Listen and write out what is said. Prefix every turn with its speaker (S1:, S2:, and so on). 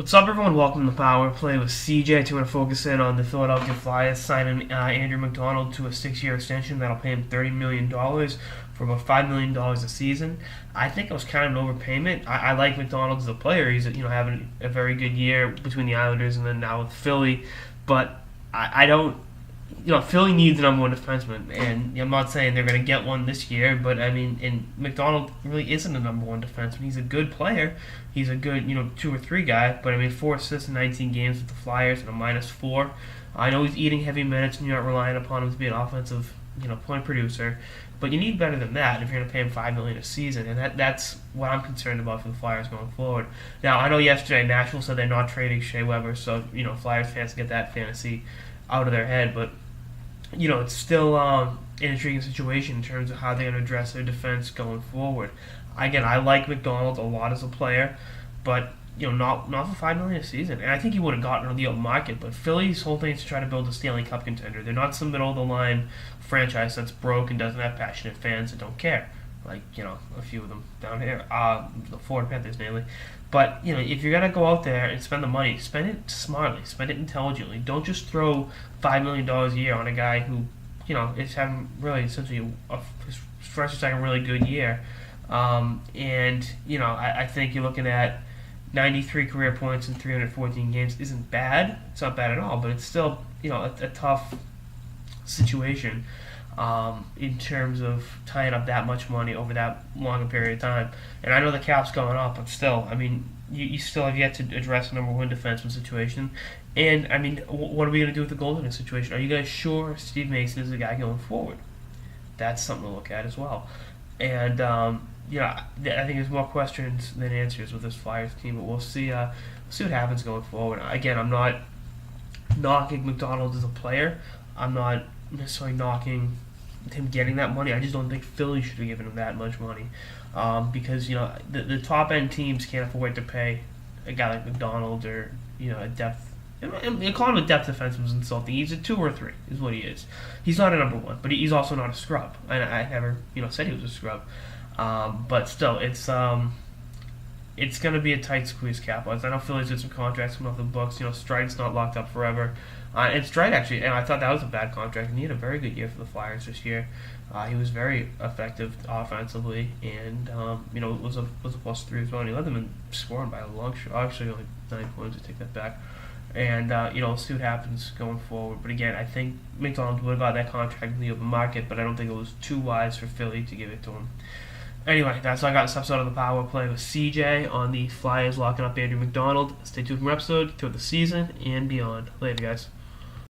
S1: What's up, everyone? Welcome to Power Play with CJ. We're going to focus in on the Philadelphia Flyers signing Andrew MacDonald to a 6-year extension that'll pay him $30 million for about $5 million a season. I think it was kind of an overpayment. I like MacDonald as a player. He's having a very good year between the Islanders and then now with Philly, but I don't. Philly needs a number one defenseman, and I'm not saying they're going to get one this year, but and MacDonald really isn't a number one defenseman. He's a good player. He's a good, 2 or 3 guy, but 4 assists in 19 games with the Flyers and a -4. I know he's eating heavy minutes, and you're not relying upon him to be an offensive, point producer, but you need better than that if you're going to pay him $5 million a season, and that's what I'm concerned about for the Flyers going forward. Now, I know yesterday Nashville said they're not trading Shea Weber, so Flyers fans get that fantasy out of their head, but it's still an intriguing situation in terms of how they're going to address their defense going forward. Again, I like MacDonald a lot as a player, but not for $5 million a season. And I think he would have gotten on the open market. But Philly's whole thing is to try to build a Stanley Cup contender. They're not some middle of the line franchise that's broke and doesn't have passionate fans that don't care. Like a few of them down here, the Florida Panthers mainly. But if you're gonna go out there and spend the money, spend it smartly, spend it intelligently. Don't just throw $5 million a year on a guy who is having really essentially his first or second really good year. I think you're looking at 93 career points in 314 games isn't bad. It's not bad at all, but it's still a tough situation in terms of tying up that much money over that long a period of time. And I know the cap's going up, but still, you still have yet to address the number one defenseman situation. And what are we going to do with the goaltending situation? Are you guys sure Steve Mason is the guy going forward? That's something to look at as well. And I think there's more questions than answers with this Flyers team, but we'll see. See what happens going forward. Again, I'm not knocking MacDonald as a player. I'm not necessarily knocking him getting that money. I just don't think Philly should have given him that much money because the top end teams can't afford to pay a guy like MacDonald or a depth. And calling him a depth defenseman is insulting. He's a 2 or 3 is what he is. He's not a number one, but he's also not a scrub. And I never said he was a scrub. But still, it's going to be a tight squeeze cap-wise. I know Philly's did some contracts coming off the books. Stride's not locked up forever. And Stride actually, and I thought that was a bad contract, and he had a very good year for the Flyers this year. He was very effective offensively, and it was a +3 as well. And he led them in scoring by a long shot. Actually, only 9 points. I take that back. And we'll see what happens going forward. But again, I think MacDonald would have got that contract in the open market, but I don't think it was too wise for Philly to give it to him. Anyway, that's all I got this episode of the Power Play with CJ on the Flyers locking up Andrew MacDonald. Stay tuned for more episode throughout the season and beyond. Later, guys.